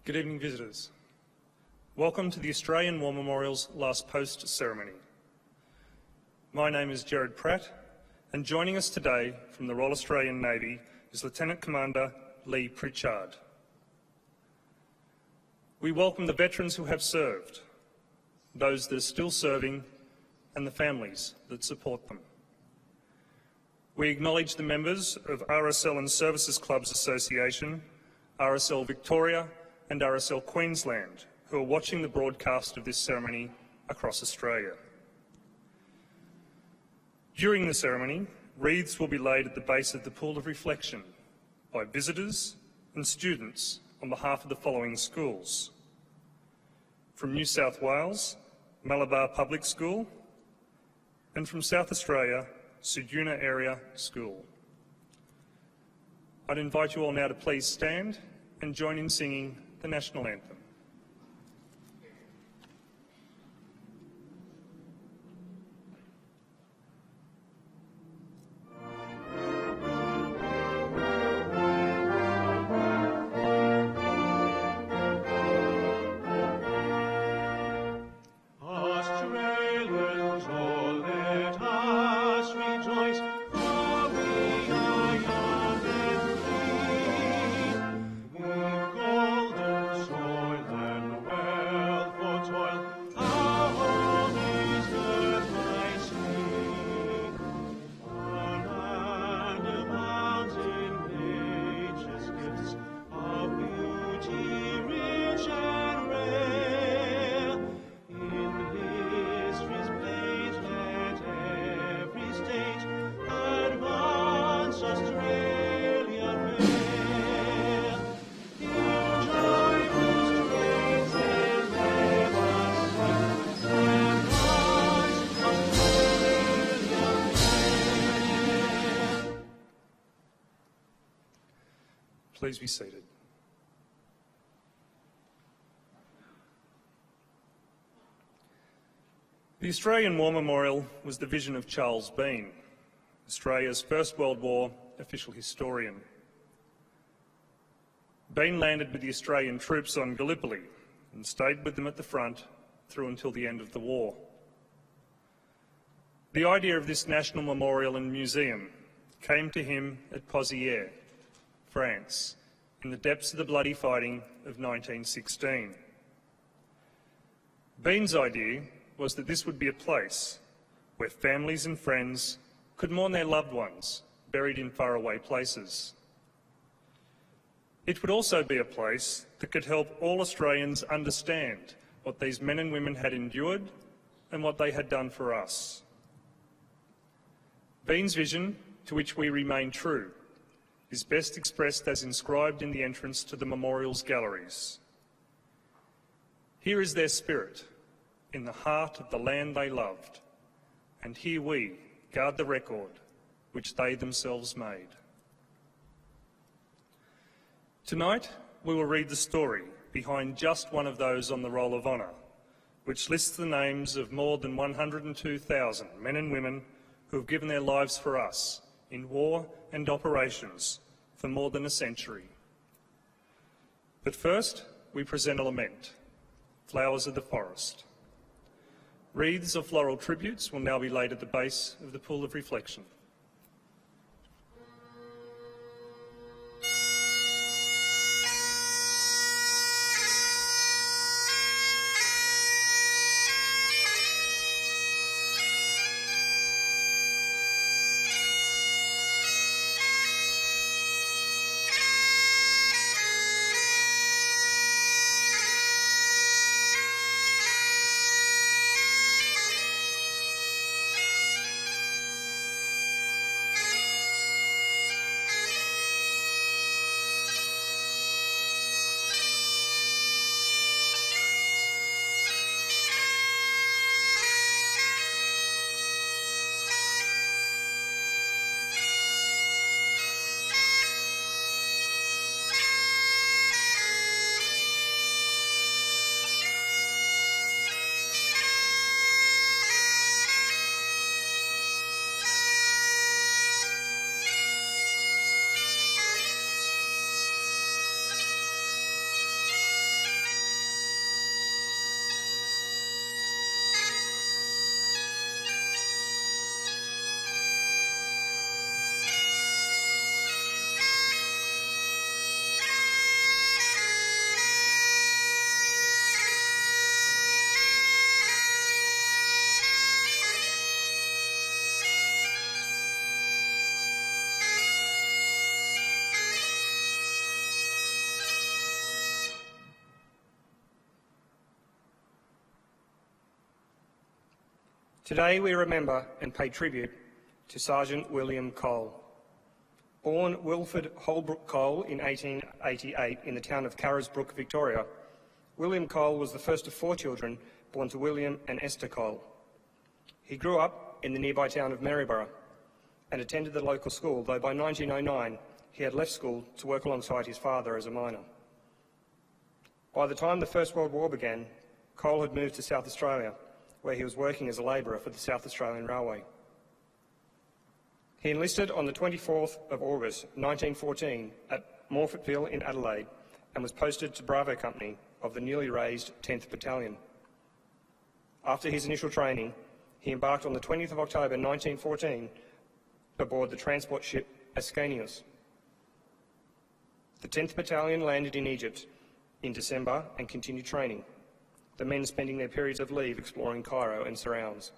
Good evening, visitors. Welcome to the Australian War Memorial's last post ceremony. My name is Gerard Pratt, and joining us today from the Royal Australian Navy is Lieutenant Commander Lee Pritchard. We welcome the veterans who have served, those that are still serving, and the families that support them. We acknowledge the members of RSL and Services Clubs Association, RSL Victoria and RSL Queensland, who are watching the broadcast of this ceremony across Australia. During the ceremony, wreaths will be laid at the base of the Pool of Reflection by visitors and students on behalf of the following schools: from New South Wales, Malabar Public School, and from South Australia, Ceduna Area School. I'd invite you all now to please stand and join in singing the National Anthem. Please be seated. The Australian War Memorial was the vision of Charles Bean, Australia's First World War official historian. Bean landed with the Australian troops on Gallipoli and stayed with them at the front through until the end of the war. The idea of this national memorial and museum came to him at Pozières, France, in the depths of the bloody fighting of 1916. Bean's idea was that this would be a place where families and friends could mourn their loved ones buried in faraway places. It would also be a place that could help all Australians understand what these men and women had endured and what they had done for us. Bean's vision, to which we remain true, is best expressed as inscribed in the entrance to the memorial's galleries. Here is their spirit, in the heart of the land they loved, and here we guard the record which they themselves made. Tonight, we will read the story behind just one of those on the Roll of Honour, which lists the names of more than 102,000 men and women who have given their lives for us in war and operations for more than a century. But first, we present a lament, Flowers of the Forest. Wreaths of floral tributes will now be laid at the base of the Pool of Reflection. Today we remember and pay tribute to Sergeant William Cole. Born Wilfred Holbrook Cole in 1888 in the town of Carisbrook, Victoria, William Cole was the first of 4 children born to William and Esther Cole. He grew up in the nearby town of Maryborough and attended the local school, though by 1909 he had left school to work alongside his father as a miner. By the time the First World War began, Cole had moved to South Australia, where he was working as a labourer for the South Australian Railway. He enlisted on the 24th of August 1914 at Morphettville in Adelaide and was posted to Bravo Company of the newly raised 10th Battalion. After his initial training, he embarked on the 20th of October 1914 aboard the transport ship Ascanius. The 10th Battalion landed in Egypt in December and continued training, the men spending their periods of leave exploring Cairo and surrounds.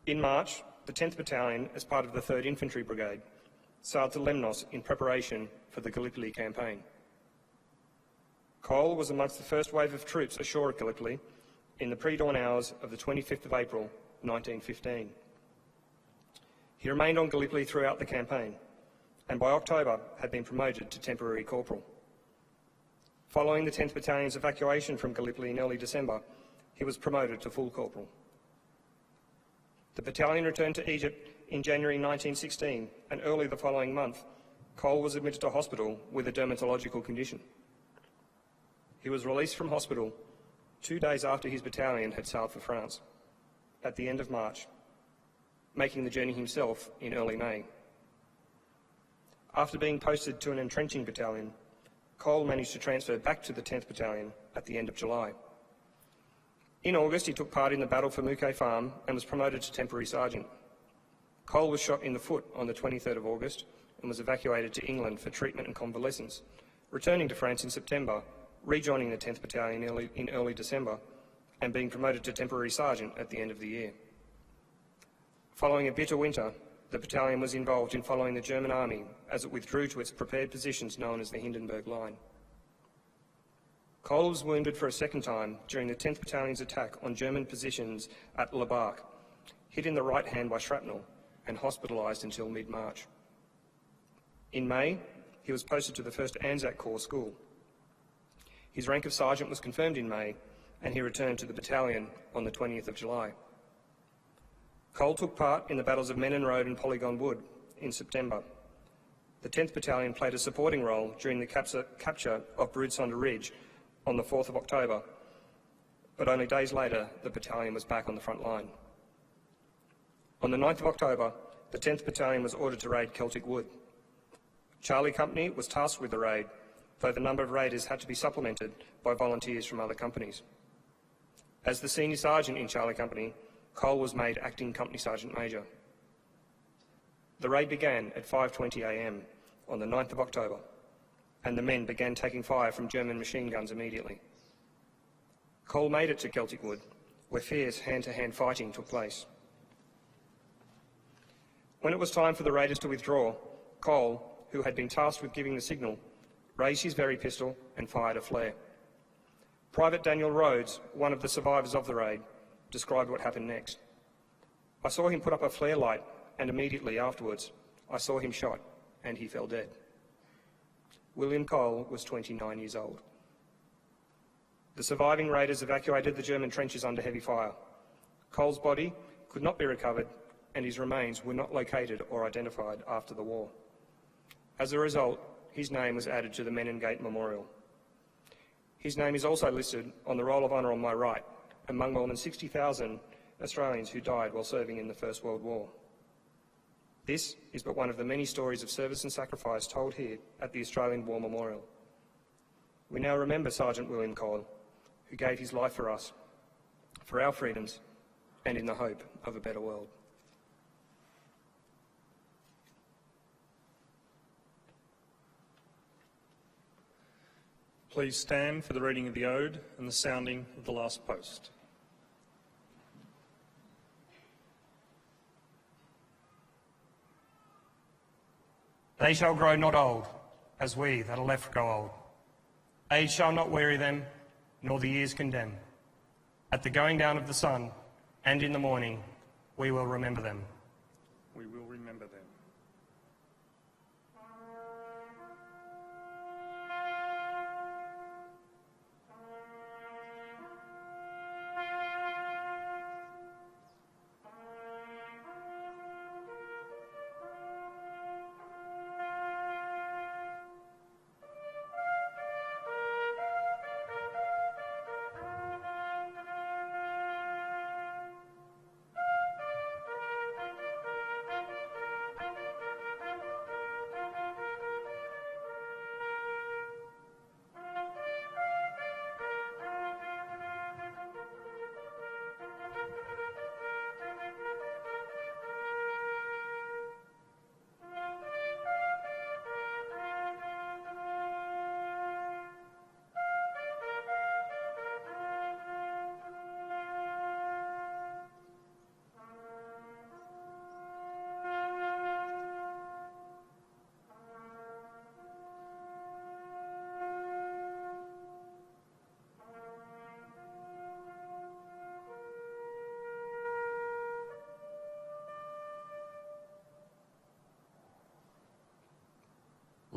In March, the 10th Battalion, as part of the 3rd Infantry Brigade, sailed to Lemnos in preparation for the Gallipoli campaign. Cole was amongst the first wave of troops ashore at Gallipoli in the pre-dawn hours of the 25th of April 1915. He remained on Gallipoli throughout the campaign and by October had been promoted to temporary corporal. Following the 10th Battalion's evacuation from Gallipoli in early December, he was promoted to full corporal. The battalion returned to Egypt in January 1916, and early the following month, Cole was admitted to hospital with a dermatological condition. He was released from hospital 2 days after his battalion had sailed for France, at the end of March, making the journey himself in early May. After being posted to an entrenching battalion, Cole managed to transfer back to the 10th Battalion at the end of July. In August, he took part in the battle for Mouquet Farm and was promoted to temporary sergeant. Cole was shot in the foot on the 23rd of August and was evacuated to England for treatment and convalescence, returning to France in September, rejoining the 10th Battalion in early December, and being promoted to temporary sergeant at the end of the year. Following a bitter winter, the battalion was involved in following the German army as it withdrew to its prepared positions known as the Hindenburg Line. Cole was wounded for a second time during the 10th Battalion's attack on German positions at Le Barque, hit in the right hand by shrapnel and hospitalised until mid-March. In May, he was posted to the 1st Anzac Corps School. His rank of sergeant was confirmed in May, and he returned to the battalion on the 20th of July. Cole took part in the battles of Menin Road and Polygon Wood in September. The 10th Battalion played a supporting role during the capture of Brood-Sonder Ridge on the 4th of October, but only days later the battalion was back on the front line. On the 9th of October, the 10th Battalion was ordered to raid Celtic Wood. Charlie Company was tasked with the raid, though the number of raiders had to be supplemented by volunteers from other companies. As the senior sergeant in Charlie Company, Cole was made acting Company Sergeant Major. The raid began at 5:20 a.m. on the 9th of October, and the men began taking fire from German machine guns immediately. Cole made it to Celtic Wood, where fierce hand-to-hand fighting took place. When it was time for the raiders to withdraw, Cole, who had been tasked with giving the signal, raised his very pistol and fired a flare. Private Daniel Rhodes, one of the survivors of the raid, described what happened next. "I saw him put up a flare light, and immediately afterwards I saw him shot and he fell dead." William Cole was 29 years old. The surviving raiders evacuated the German trenches under heavy fire. Cole's body could not be recovered and his remains were not located or identified after the war. As a result, his name was added to the Menin Gate Memorial. His name is also listed on the Roll of Honour on my right, among more than 60,000 Australians who died while serving in the First World War. This is but one of the many stories of service and sacrifice told here at the Australian War Memorial. We now remember Sergeant William Cole, who gave his life for us, for our freedoms, and in the hope of a better world. Please stand for the reading of the Ode and the sounding of the last post. They shall grow not old, as we that are left grow old. Age shall not weary them, nor the years condemn. At the going down of the sun, and in the morning we will remember them. We will remember them.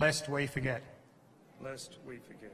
Lest we forget. Lest we forget.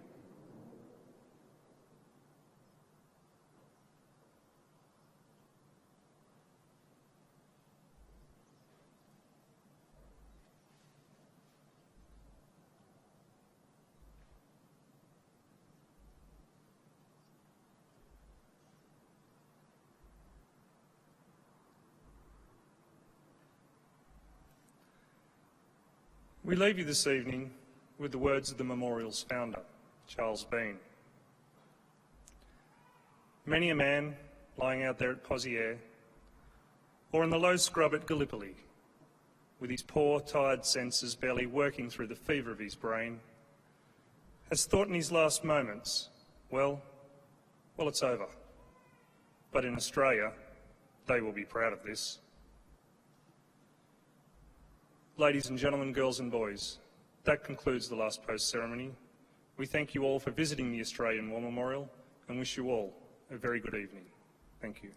We leave you this evening with the words of the memorial's founder, Charles Bean. Many a man lying out there at Pozières or in the low scrub at Gallipoli, with his poor, tired senses barely working through the fever of his brain, has thought in his last moments, well, it's over. But in Australia, they will be proud of this. Ladies and gentlemen, girls and boys, that concludes the last post ceremony. We thank you all for visiting the Australian War Memorial and wish you all a very good evening. Thank you.